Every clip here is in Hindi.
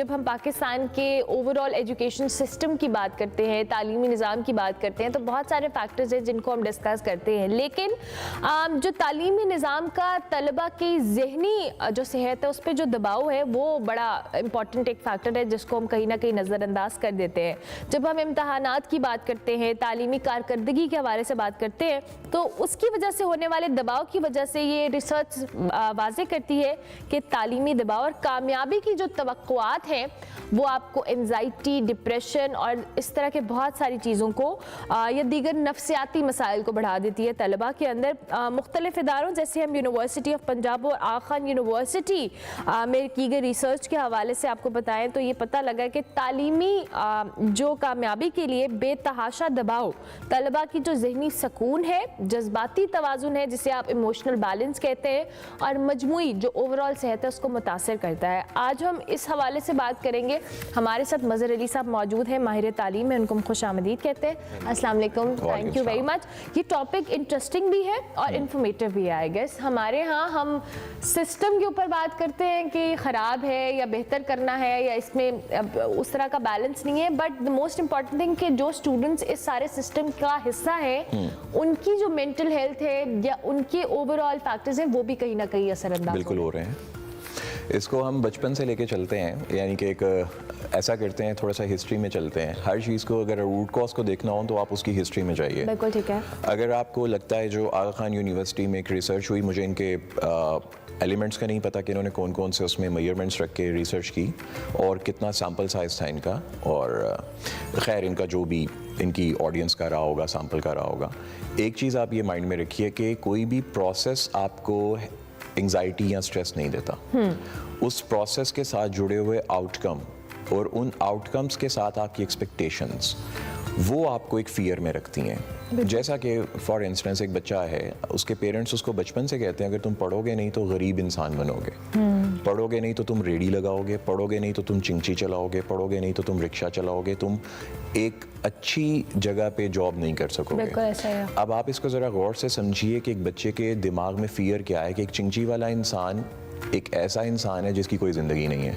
जब हम पाकिस्तान के ओवरऑल एजुकेशन सिस्टम की बात करते हैं, तालीमी निज़ाम की बात करते हैं, तो बहुत सारे फैक्टर्स हैं जिनको हम डिस्कस करते हैं। लेकिन जो तालीमी निज़ाम का तलबा की ज़हनी जो सेहत है उस पर जो दबाव है वो बड़ा इंपॉर्टेंट एक फैक्टर है जिसको हम कहीं ना कहीं नज़रअंदाज कर देते हैं। जब हम इम्तहानात की बात करते हैं, तालीमी कारकर्दगी के हवाले से बात करते हैं, तो उसकी वजह से होने वाले दबाव की वजह से ये रिसर्च वाज़े करती है कि तालीमी दबाव और कामयाबी की जो तवक्कुआत हैं वो आपको एंजाइटी, डिप्रेशन और इस तरह के बहुत सारी चीज़ों को या दीगर नफ्सियाती मसाइल को बढ़ा देती है तलबा के अंदर। मुख्तलिफ इदारों जैसे हम यूनिवर्सिटी ऑफ पंजाब और आगा खान यूनिवर्सिटी में की गई रिसर्च के हवाले से आपको बताएं तो ये पता लगा कि तालीमी जो कामयाबी के लिए बेतहाशा दबाव तलबा की जो जहनी सकून है, जज्बाती तवाज़ुन है जिसे आप इमोशनल बैलेंस कहते हैं, और मजमूई जो ओवरऑल सेहत है उसको मुतासर करता है। आज हम इस हवाले से बात करेंगे। हमारे साथ मज़हर अली साहब मौजूद हैं, माहिर तालीम है, उनको हम खुश आमदीद कहते हैं। अस्सलाम वालेकुम, थैंक यू वेरी मच। ये टॉपिक इंटरेस्टिंग भी है और इन्फॉर्मेटिव भी है। आई गेस हमारे यहाँ हम सिस्टम के ऊपर बात करते हैं कि ख़राब है या बेहतर करना है या इसमें उस तरह का बैलेंस नहीं है, but the most important thing कि जो स्टूडेंट्स इस सारे सिस्टम का हिस्सा है उनकी जो मेंटल हेल्थ है या उनके ओवरऑल फैक्टर्स हैं वो भी कहीं ना कहीं असरअंदाज बिल्कुल हो रहे हैं। इसको हम बचपन से लेके चलते हैं, यानी कि एक ऐसा करते हैं, थोड़ा सा हिस्ट्री में चलते हैं। हर चीज़ को अगर रूट कॉज को देखना हो तो आप उसकी हिस्ट्री में जाइए। बिल्कुल ठीक है। अगर आपको लगता है, जो आगा खान यूनिवर्सिटी में एक रिसर्च हुई, मुझे इनके एलिमेंट्स का नहीं पता कि इन्होंने कौन कौन से उसमें मेजरमेंट्स रख के रिसर्च की और कितना सैम्पल साइज था इनका, और खैर इनका जो भी इनकी ऑडियंस का रहा होगा, सैम्पल का रहा होगा। एक चीज़ आप ये माइंड में रखिए कि कोई भी प्रोसेस आपको एंग्जाइटी या स्ट्रेस नहीं देता। उस प्रोसेस के साथ जुड़े हुए आउटकम और उन आउटकम्स के साथ आपकी एक्सपेक्टेशंस वो आपको एक फियर में रखती हैं। जैसा कि फॉर इंस्टेंस एक बच्चा है, उसके पेरेंट्स उसको बचपन से कहते हैं अगर तुम पढ़ोगे नहीं तो गरीब इंसान बनोगे, पढ़ोगे नहीं तो तुम रेडी लगाओगे, पढ़ोगे नहीं तो तुम चिंची चलाओगे, पढ़ोगे नहीं तो तुम रिक्शा चलाओगे, तुम एक अच्छी जगह पे जॉब नहीं कर सकोगे। बिल्कुल ऐसा है। अब आप इसको ज़रा गौर से समझिए कि एक बच्चे के दिमाग में फियर क्या है कि एक चिंची वाला इंसान एक ऐसा इंसान है जिसकी कोई ज़िंदगी नहीं है,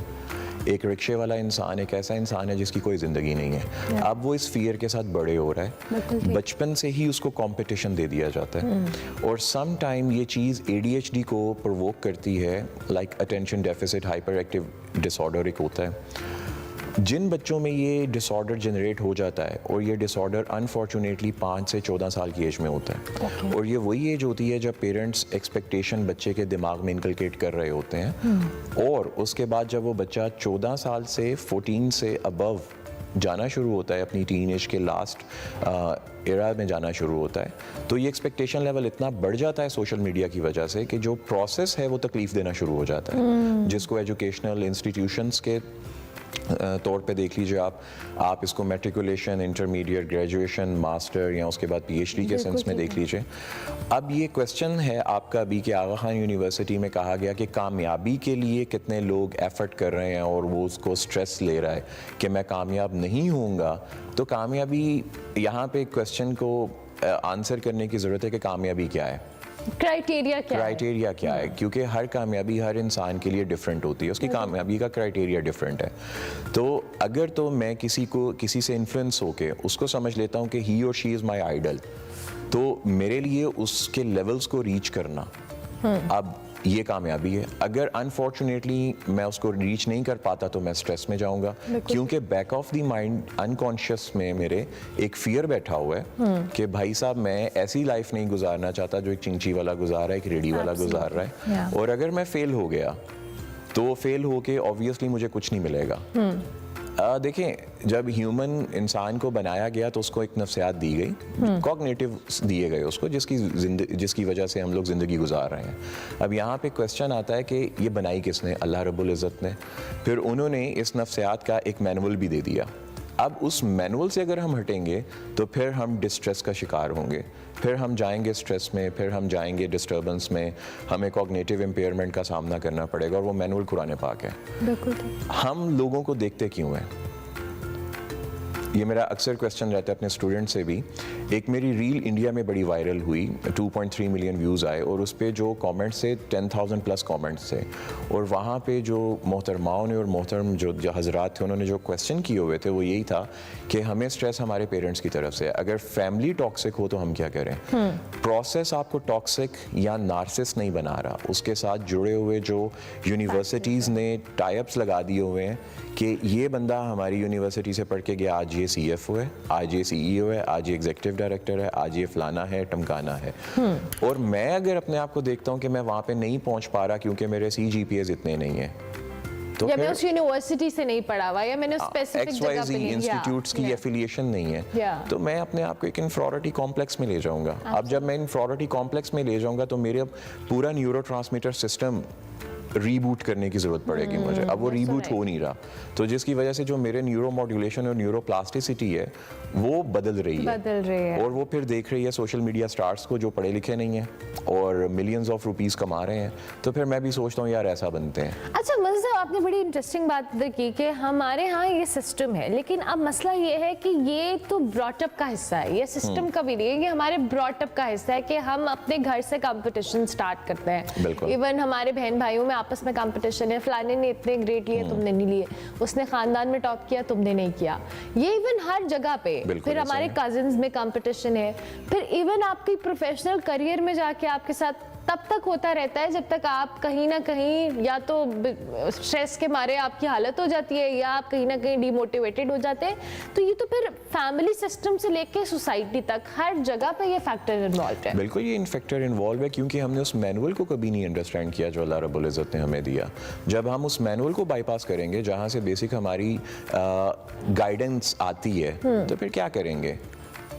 एक रिक्शे वाला इंसान एक ऐसा इंसान है जिसकी कोई ज़िंदगी नहीं है। अब वो इस फियर के साथ बड़े हो रहा है, बचपन से ही उसको कंपटीशन दे दिया जाता है, और सम टाइम ये चीज़ ADHD को प्रोवोक करती है, like attention deficit hyper active disorder एक होता है। जिन बच्चों में ये डिसऑर्डर जनरेट हो जाता है, और ये डिसऑर्डर अनफॉर्चुनेटली 5 से 14 साल की एज में होता है, और ये वही एज होती है जब पेरेंट्स एक्सपेक्टेशन बच्चे के दिमाग में इनकलकेट कर रहे होते हैं, और उसके बाद जब वो बच्चा 14 साल से 14 से अबव जाना शुरू होता है, अपनी टीन एज के लास्ट एरा में जाना शुरू होता है, तो ये एक्सपेक्टेशन लेवल इतना बढ़ जाता है सोशल मीडिया की वजह से कि जो प्रोसेस है वो तकलीफ देना शुरू हो जाता है, जिसको एजुकेशनल इंस्टीट्यूशंस के तौर पे देख लीजिए आप इसको मैट्रिकुलेशन, इंटरमीडिएट, ग्रेजुएशन, मास्टर या उसके बाद PhD के सेंस में देख लीजिए। अब ये क्वेश्चन है आपका अभी कि आगा खान यूनिवर्सिटी में कहा गया कि कामयाबी के लिए कितने लोग एफर्ट कर रहे हैं और वो उसको स्ट्रेस ले रहा है कि मैं कामयाब नहीं होऊंगा। तो कामयाबी, यहाँ पे क्वेश्चन को आंसर करने की ज़रूरत है कि कामयाबी क्या है, क्राइटेरिया क्या है, क्योंकि हर कामयाबी हर इंसान के लिए डिफरेंट होती है, उसकी कामयाबी का क्राइटेरिया डिफरेंट है। तो अगर तो मैं किसी से इन्फ्लुएंस होके उसको समझ लेता हूँ कि ही और शी इज़ माई आइडल, तो मेरे लिए उसके लेवल्स को रीच करना अब ये कामयाबी है। अगर अनफॉर्चुनेटली मैं उसको रीच नहीं कर पाता तो मैं स्ट्रेस में जाऊंगा, क्योंकि back of the mind unconscious में मेरे एक फियर बैठा हुआ है कि भाई साहब मैं ऐसी लाइफ नहीं गुजारना चाहता जो एक चिंची वाला गुजार रहा है, एक रेडी वाला गुजार रहा है, और अगर मैं फेल हो गया तो फेल होके ऑब्वियसली मुझे कुछ नहीं मिलेगा। देखें, जब ह्यूमन इंसान को बनाया गया तो उसको एक नफ्सियात दी गई, कॉग्निटिव दिए गए उसको, जिसकी वजह से हम लोग ज़िंदगी गुजार रहे हैं। अब यहाँ पे क्वेश्चन आता है कि ये बनाई किसने? अल्लाह रब्बुल इज़्ज़त ने। फिर उन्होंने इस नफ्सियात का एक मैनुअल भी दे दिया। अब उस मैनुअल से अगर हम हटेंगे तो फिर हम डिस्ट्रेस का शिकार होंगे, फिर हम जाएंगे स्ट्रेस में, फिर हम जाएंगे डिस्टर्बेंस में, हमें कॉग्निटिव इम्पेयरमेंट का सामना करना पड़ेगा, और वो मैनुअल कुरान पाक है। हम लोगों को देखते क्यों हैं? ये मेरा अक्सर क्वेश्चन रहता है अपने स्टूडेंट से भी। एक मेरी रील इंडिया में बड़ी वायरल हुई, 2.3 मिलियन व्यूज़ आए और उस पर जो कमेंट्स थे 10,000 प्लस कमेंट्स थे, और वहाँ पे जो मोहतरमाओं ने और मोहतरम जो हजरात थे उन्होंने जो क्वेश्चन किए हुए थे वो यही था कि हमें स्ट्रेस हमारे पेरेंट्स की तरफ से, अगर फैमिली टॉक्सिक हो तो हम क्या करें। प्रोसेस आपको टॉक्सिक या नार्सिस नहीं बना रहा, उसके साथ जुड़े हुए जो यूनिवर्सिटीज़ ने टाइप्स लगा दिए हुए हैं कि ये बंदा हमारी यूनिवर्सिटी से पढ़ के गया, आज ये CFO है, आज ये CEO है, आज ये एग्जीक्यूटिव डायरेक्टर है, आज ये फलाना है टमकाना है। और मैं अगर अपने आप को देखता हूँ कि मैं वहाँ पे नहीं पहुँच पा रहा क्योंकि मेरे CGPAs इतने नहीं हैं, तो या मैं उस यूनिवर्सिटी से नहीं पढ़ा हुआ, या मैंने उस स्पेसिफिक जगह पे नहीं, इंस्टीट्यूट्स की एफिलिएशन नहीं है, तो मैं अपने आप को एक इन्फीरियरिटी कॉम्प्लेक्स में ले जाऊंगा। अब जब मैं इन्फीरियरिटी कॉम्प्लेक्स में ले जाऊंगा तो मेरे अब पूरा न्यूरोट्रांसमीटर सिस्टम रीबूट करने की ज़रूरत पड़ेगी मुझे। अब वो रीबूट हो नहीं रहा, तो जिसकी वजह से जो मेरे न्यूरो मॉड्यूलेशन और न्यूरोप्लास्टिसिटी है वो बदल रही है, और वो फिर देख रही है सोशल मीडिया स्टार्स को जो पढ़े लिखे नहीं हैं और मिलियंस ऑफ रुपीस कमा रहे हैं, तो फिर मैं भी सोचता हूँ यार ऐसा बनते हैं। अच्छा मज़े साहब, आपने बड़ी इंटरेस्टिंग बात की कि हमारे यहाँ ये सिस्टम है, लेकिन अब मसला ये है कि ये तो ब्रॉटअप का हिस्सा है, ये सिस्टम का भी नहीं है, ये हमारे ब्रॉटअप का हिस्सा है कि हम अपने घर से कंपटीशन स्टार्ट करते हैं। इवन हमारे बहन भाइयों में आपस में कंपटीशन है, फलाने ने इतने ग्रेड लिए तुमने नहीं लिए, उसने खानदान में टॉप किया तुमने नहीं किया, ये इवन हर जगह पे। फिर हमारे कजिन्स में कंपटीशन है, फिर इवन आपकी प्रोफेशनल करियर में जाके आपके साथ तब तक होता रहता है जब तक आप कहीं ना कहीं या तो स्ट्रेस के मारे आपकी हालत हो जाती है या आप कहीं ना कहीं डिमोटिवेटेड हो जाते हैं। तो ये तो फिर फैमिली सिस्टम से लेके सोसाइटी तक हर जगह पे ये फैक्टर इन्वॉल्व है। बिल्कुल ये फैक्टर इन्वॉल्व है, क्योंकि हमने उस मैनुअल को कभी नहीं अंडरस्टैंड किया जो अल्लाह रब्बुल इज़्ज़त ने हमें दिया। जब हम उस मैनुअल को बाईपास करेंगे जहाँ से बेसिक हमारी गाइडेंस आती है, तो फिर क्या करेंगे।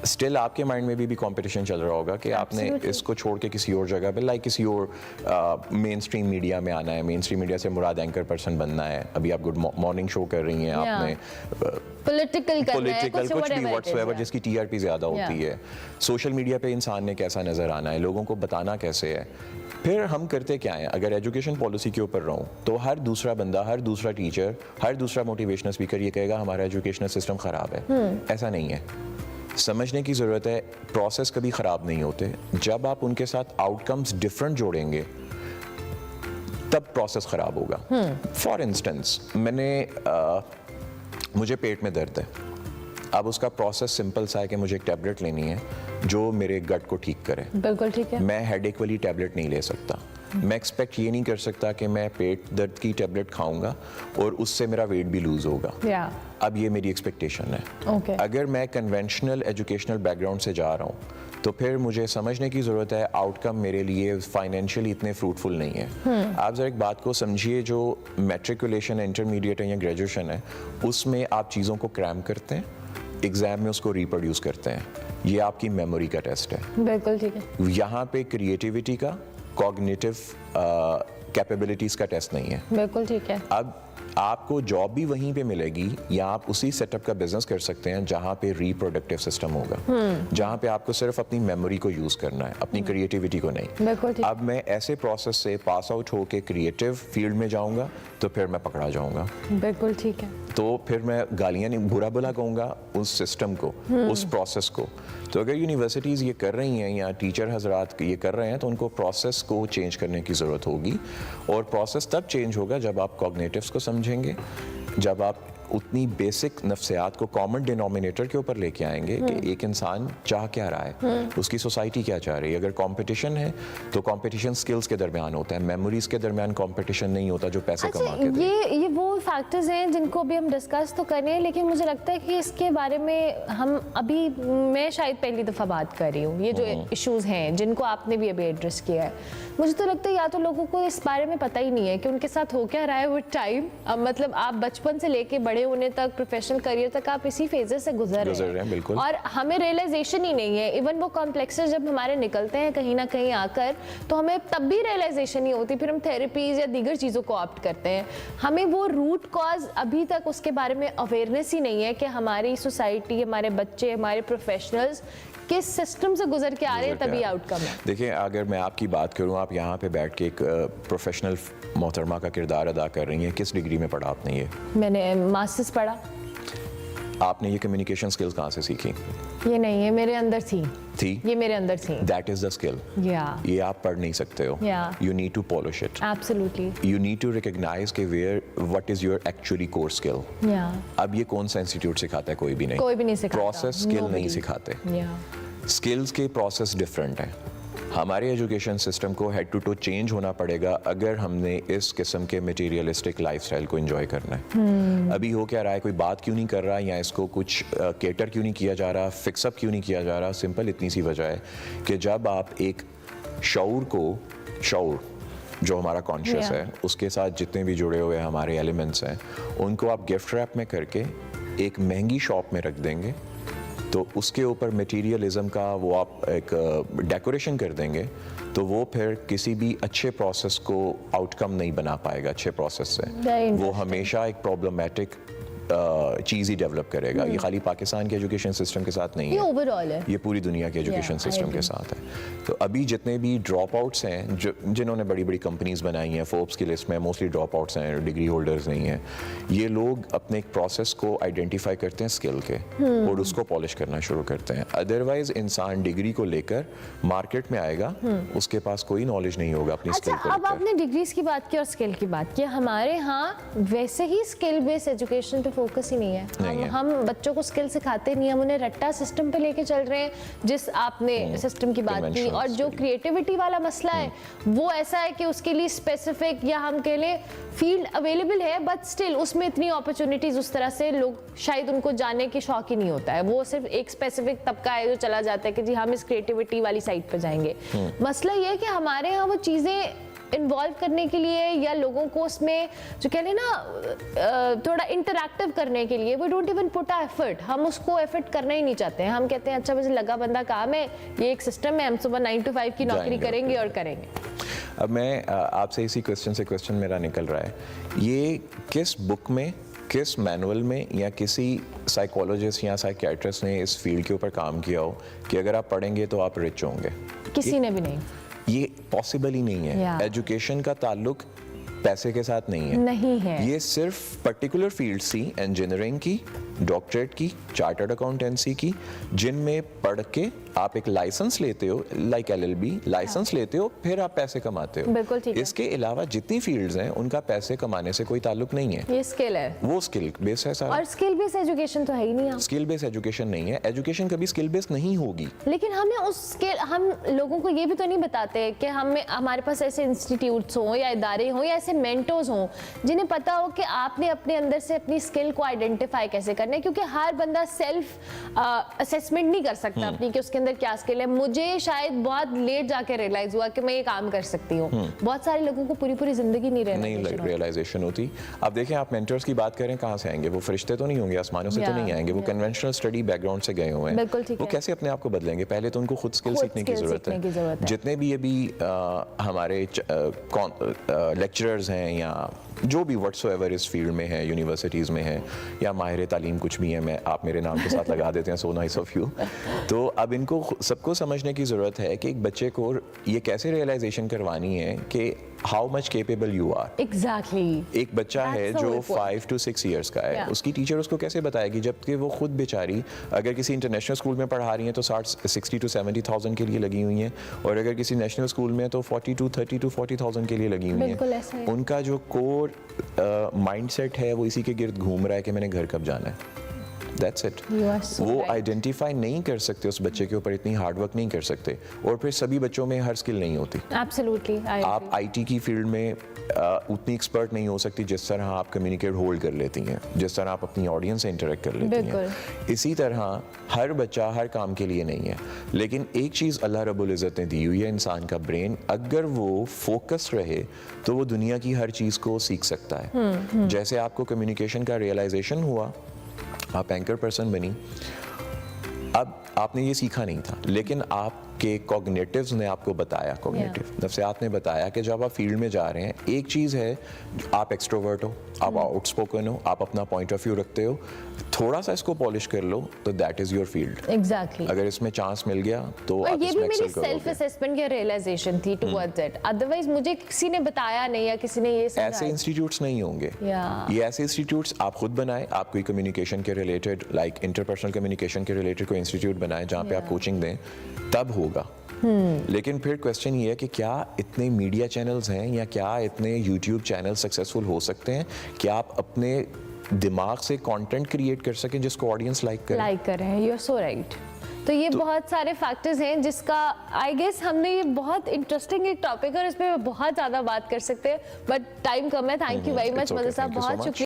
स्टिल आपके माइंड में भी कंपटीशन चल रहा होगा कि आपने इसको छोड़ के किसी और जगह पे, लाइक किसी और मेन स्ट्रीम मीडिया में आना है। मेन स्ट्रीम मीडिया से मुराद एंकर पर्सन बनना है। अभी आप गुड मॉर्निंग शो कर रही हैं, आपने पॉलिटिकल कुछ भी व्हाट्सएवर जिसकी TRP ज़्यादा होती है। सोशल मीडिया पे इंसान ने कैसा नज़र आना है, लोगों को बताना कैसे है। फिर हम करते क्या हैं, अगर एजुकेशन पॉलिसी के ऊपर रहूं तो हर दूसरा बंदा, हर दूसरा टीचर, हर दूसरा मोटिवेशनल स्पीकर ये कहेगा हमारा एजुकेशनल सिस्टम ख़राब है। ऐसा नहीं है, समझने की ज़रूरत है। प्रोसेस कभी ख़राब नहीं होते, जब आप उनके साथ आउटकम्स डिफरेंट जोड़ेंगे तब प्रोसेस ख़राब होगा। फॉर इंस्टेंस मुझे पेट में दर्द है, अब उसका प्रोसेस सिंपल सा है कि मुझे एक टैबलेट लेनी है जो मेरे गट को ठीक करे। बिल्कुल ठीक है। मैं हेडेक वाली टैबलेट नहीं ले सकता। मैं एक्सपेक्ट ये नहीं कर सकता कि मैं पेट दर्द की टैबलेट खाऊंगा और उससे मेरा वेट भी लूज होगा। अब ये मेरी एक्सपेक्टेशन है। अगर मैं कन्वेंशनल एजुकेशनल बैकग्राउंड से जा रहा हूँ तो फिर मुझे समझने की ज़रूरत है आउटकम मेरे लिए फाइनेंशियली इतने फ्रूटफुल नहीं है। आप ज़रा एक बात को समझिए, जो मैट्रिकुलेशन है, इंटरमीडिएट है या ग्रेजुएशन है, उसमें आप चीज़ों को क्रैम करते हैं, एग्जाम में उसको रिप्रोड्यूस करते हैं। ये आपकी मेमोरी का टेस्ट है। बिल्कुल ठीक है। यहाँ पे क्रिएटिविटी का, कॉग्निटिव कैपेबिलिटीज़ का टेस्ट नहीं है। बिल्कुल ठीक है। अब आपको जॉब भी वहीं पे मिलेगी या आप उसी सेटअप का बिजनेस कर सकते हैं जहाँ पे रिप्रोडक्टिव सिस्टम होगा, जहाँ पे आपको सिर्फ अपनी मेमोरी को यूज करना है, अपनी क्रिएटिविटी को नहीं। अब मैं ऐसे प्रोसेस से पास आउट होके क्रिएटिव फील्ड में जाऊंगा तो फिर मैं पकड़ा जाऊंगा। बिल्कुल ठीक है। तो फिर मैं गालियां नहीं, बुरा भला कहूँगा उस सिस्टम को, उस प्रोसेस को। तो अगर यूनिवर्सिटीज़ ये कर रही हैं या टीचर हजरात ये कर रहे हैं तो उनको प्रोसेस को चेंज करने की ज़रूरत होगी। और प्रोसेस तब चेंज होगा जब आप कॉग्निटिव्स को समझेंगे, जब आप उतनी बेसिक नफ्सियात को कॉमन डिनोमिनेटर के ऊपर लेके आएंगे कि एक इंसान चाह क्या रहा है, उसकी सोसाइटी क्या चाह रही है। अगर कंपटीशन है तो कंपटीशन स्किल्स के दरमियान होता है, मेमोरीज के दरमियान कंपटीशन नहीं होता जो पैसे कमा के दे। ये वो फैक्टर्स हैं जिनको अभी हम डिस्कस तो कर रहे हैं, लेकिन मुझे लगता है कि इसके बारे में हम अभी, मैं शायद पहली दफ़ा बात कर रही हूँ, ये जो इश्यूज़ हैं जिनको आपने भी अभी एड्रेस किया है, मुझे तो लगता है या तो लोगों को इस बारे में पता ही नहीं है कि उनके साथ हो क्या रहा है वो टाइम। मतलब आप बचपन से लेके बड़े होने तक, प्रोफेशनल करियर तक आप इसी फेजेस से गुजर रहे हैं। बिल्कुल। और हमें रियलाइजेशन ही नहीं है। इवन वो कॉम्प्लेक्सेस जब हमारे निकलते हैं कहीं ना कहीं आकर, तो हमें तब भी रियलाइजेशन नहीं होती, फिर हम थेरेपीज या दीगर चीज़ों को ऑप्ट करते हैं। हमें वो रूट कॉज अभी तक उसके बारे में अवेयरनेस ही नहीं है कि हमारी सोसाइटी, हमारे बच्चे, हमारे प्रोफेशनल्स किस सिस्टम से गुजर के आ रहे हैं, तभी आउटकम है। देखिए, अगर मैं आपकी बात करूं, आप यहाँ पे बैठ के एक प्रोफेशनल मोहतरमा का किरदार अदा कर रही हैं। किस डिग्री में पढ़ा आपने ये? मैंने मास्टर्स पढ़ा। आपने ये कम्युनिकेशन स्किल्स कहाँ से सीखी? ये नहीं है, मेरे अंदर थी, ये मेरे अंदर थी। That is the skill. ये आप पढ़ नहीं सकते हो। You need to polish it. Absolutely. You need to recognise के where what is your actually core skill. अब ये कौन सा इंस्टीट्यूट सिखाता है? कोई भी नहीं। कोई भी नहीं सिखाता। प्रोसेस स्किल नहीं सिखाते। स्किल्स के प्रोसेस डिफरेंट हैं। हमारे एजुकेशन सिस्टम को हेड टू टो चेंज होना पड़ेगा अगर हमने इस किस्म के मटेरियलिस्टिक लाइफस्टाइल को एंजॉय करना है। अभी हो क्या रहा है, कोई बात क्यों नहीं कर रहा, या इसको कुछ केटर क्यों नहीं किया जा रहा, फिक्सअप क्यों नहीं किया जा रहा? सिंपल इतनी सी वजह है कि जब आप एक शऊर जो हमारा कॉन्शियस है उसके साथ जितने भी जुड़े हुए हमारे एलिमेंट्स हैं, उनको आप गिफ्ट रैप में करके एक महंगी शॉप में रख देंगे, तो उसके ऊपर मटेरियलिज्म का वो आप एक डेकोरेशन कर देंगे, तो वो फिर किसी भी अच्छे प्रोसेस को आउटकम नहीं बना पाएगा। अच्छे प्रोसेस से वो हमेशा एक प्रॉब्लमैटिक चीज़ ही डेवलप करेगा। ये खाली पाकिस्तान के एजुकेशन सिस्टम के साथ नहीं है, ओवरऑल है, ये पूरी दुनिया के एजुकेशन सिस्टम के साथ है। तो अभी जितने भी ड्रॉप आउट्स हैं, जिन्होंने बड़ी बड़ी कंपनीज बनाई हैं, फोर्ब्स की लिस्ट में मोस्टली ड्रॉप आउट्स हैं, डिग्री होल्डर्स नहीं हैं। ये लोग अपने एक प्रोसेस को आइडेंटिफाई करते हैं स्किल के और उसको पॉलिश करना शुरू करते हैं। अदरवाइज इंसान डिग्री को लेकर मार्केट में आएगा, उसके पास कोई नॉलेज नहीं होगा अपनी स्किल को। अब आपने डिग्रीज की बात की और स्किल की बात की, हमारे यहाँ वैसे ही स्किल बेस्ड एजुकेशन पे फोकस ही नहीं है। हम बच्चों को स्किल सिखाते नहीं, हम उन्हें रट्टा सिस्टम पे लेके चल रहे हैं, जिस आपने सिस्टम की बात की। और जो क्रिएटिविटी वाला मसला है वो ऐसा है कि उसके लिए स्पेसिफिक या हम कह लें फील्ड अवेलेबल है, बट स्टिल उसमें इतनी अपॉर्चुनिटीज उस तरह से लोग शायद उनको जाने के शौक ही नहीं होता है। वो सिर्फ एक स्पेसिफिक तबका है जो चला जाता है कि जी हम इस क्रिएटिविटी वाली साइड पर जाएंगे। मसला ये है कि हमारे यहाँ वो चीज़ें इन्वॉल्व करने के लिए या लोगों को उसमें जो कह लें ना थोड़ा इंटरैक्टिव करने के लिए, we don't even put a effort. हम उसको एफर्ट करना ही नहीं चाहते हैं। हम कहते हैं अच्छा मुझे लगा बंदा काम है, ये एक सिस्टम है, हम सुबह 9 to 5 की नौकरी करेंगे और करेंगे। अब मैं आपसे इसी क्वेश्चन से क्वेश्चन मेरा निकल रहा है, ये किस बुक में, किस मैनुअल में या किसी साइकोलॉजिस्ट या साइकियाट्रिस्ट ने इस फील्ड के ऊपर काम किया हो कि अगर आप पढ़ेंगे तो आप रिच होंगे? किसी ने भी नहीं। ये पॉसिबल ही नहीं है। एजुकेशन का ताल्लुक पैसे के साथ नहीं है। ये सिर्फ पर्टिकुलर फील्ड्स थी, इंजीनियरिंग की, डॉक्टरेट की, चार्टर्ड अकाउंटेंसी की, जिनमें पढ़ के आप एक लाइसेंस लेते हो, लाइक LLB लाइसेंस लेते हो, फिर आप पैसे कमाते हो। बिल्कुल ठीक है। इसके अलावा जितनी फील्ड्स हैं उनका पैसे कमाने से कोई ताल्लुक नहीं है। ये स्किल है, वो स्किल बेस है सारा। और स्किल बेस्ड एजुकेशन तो है ही नहीं। स्किल बेस्ड एजुकेशन नहीं है, एजुकेशन कभी स्किल बेस्ड नहीं होगी। लेकिन हमें उस स्किल, हम लोगों को ये भी तो नहीं बताते कि हमारे पास ऐसे इंस्टीट्यूट्स हों या इदारे हों या ऐसे मेंटर्स हों जिन्हें पता हो कि आपने अपने अंदर से अपनी स्किल को आइडेंटिफाई कैसे करना है। क्योंकि हर बंदा सेल्फ असेसमेंट नहीं कर सकता अपनी कि उसके अंदर क्या स्किल है। मुझे शायद बहुत लेट जाके रियलाइज हुआ कि मैं ये काम कर सकती हूँ। बहुत सारे लोगों को पूरी पूरी जिंदगी नहीं रियलाइजेशन होती। अब देखें, आप मेंटर्स की बात करें, कहाँ से आएंगे? वो फरिश्ते तो नहीं होंगे, आसमानों से तो नहीं आएंगे। वो कन्वेंशनल स्टडी बैकग्राउंड से गए हुए हैं। वो कैसे अपने आप को बदलेंगे? पहले तो उनको खुद स्किल सीखने की जरूरत है। जितने भी अभी हमारे लेक्चरर्स हैं या जो भी व्हाट्सोएवर इस फील्ड में है, यूनिवर्सिटीज़ में है या माहिर तालीम कुछ भी है, मैं आप मेरे नाम के साथ लगा देते हैं, सो नाइस ऑफ यू। तो अब इनको सबको समझने की ज़रूरत है कि एक बच्चे को ये कैसे रियलाइजेशन करवानी है कि how much capable you are. Exactly. एक बच्चा है जो 5 to 6 ईयर्स का है, उसकी टीचर उसको कैसे बताएगी, जबकि वो खुद बेचारी अगर किसी इंटरनेशनल स्कूल में पढ़ा रही हैं तो 60 to 70,000 के लिए लगी हुई हैं, और अगर किसी नेशनल स्कूल में तो 30 to 40,000 के लिए लगी हुई हैं। उनका जो कोर माइंडसेट है वो इसी के गिर्द घूम रहा है कि मैंने घर कब जाना है। That's it. वो आइडेंटिफाई नहीं कर सकते उस बच्चे के ऊपर, इतनी हार्ड वर्क नहीं कर सकते। और फिर सभी बच्चों में हर स्किल नहीं होती। Absolutely. आप IT की फील्ड में उतनी एक्सपर्ट नहीं हो सकती जिस तरह आप कम्युनिकेट होल्ड कर लेती हैं, जिस तरह आप अपनी ऑडियंस से इंटरेक्ट कर लेती हैं। इसी तरह हर बच्चा हर काम के लिए नहीं है। लेकिन एक चीज़ अल्लाह रब्बुल इज़्ज़त ने दी हुई है, इंसान का ब्रेन, अगर वो फोकस रहे तो वो दुनिया की हर चीज़ को सीख सकता है। जैसे आपको कम्युनिकेशन का रियलाइजेशन हुआ, आप एंकर पर्सन बनी, अब आपने ये सीखा नहीं था, लेकिन आप कि कॉग्निटिव्स ने आपको बताया, कॉग्निटिव नफ्सियात ने बताया कि जब आप फील्ड में जा रहे हैं, एक चीज़ है आप एक्सट्रोवर्ट हो, आप आउटस्पोकन हो, आप अपना पॉइंट ऑफ व्यू रखते हो, थोड़ा सा इसको पॉलिश कर लो तो that is your field. Exactly. अगर इसमें चांस मिल गया तो और आप ये भी इसमें मेरी एक्सेल सेल्फ करोगे। असेसमेंट या रियलाइजेशन थी टुवर्ड्स इट, अदरवाइज मुझे किसी ने बताया नहीं या किसी ने ये ऐसे समझाया। इंस्टीट्यूट्स नहीं होंगे। ये ऐसे इंस्टीट्यूट्स आप खुद बनाएं, आप कोई कम्युनिकेशन के रिलेटेड, लाइक इंटरपर्सनल कम्युनिकेशन के रिलेटेड कोई इंस्टीट्यूट बनाएं जहाँ पे आप कोचिंग दें, तब होगा। लेकिन फिर क्वेश्चन ये है कि क्या इतने मीडिया चैनल्स हैं या क्या इतने यूट्यूब चैनल सक्सेसफुल हो सकते हैं कि आप अपने दिमाग से कंटेंट क्रिएट कर सकें जिसको ऑडियंस लाइक करे? You are so right. तो ये बहुत सारे फैक्टर्स हैं जिसका आई गेस हमने, ये बहुत इंटरेस्टिंग एक टॉपिक है और इस पे बहुत ज़्यादा बात कर सकते हैं, बट टाइम कम है। Thank you very much mother साहब, बहुत शुक्रिया।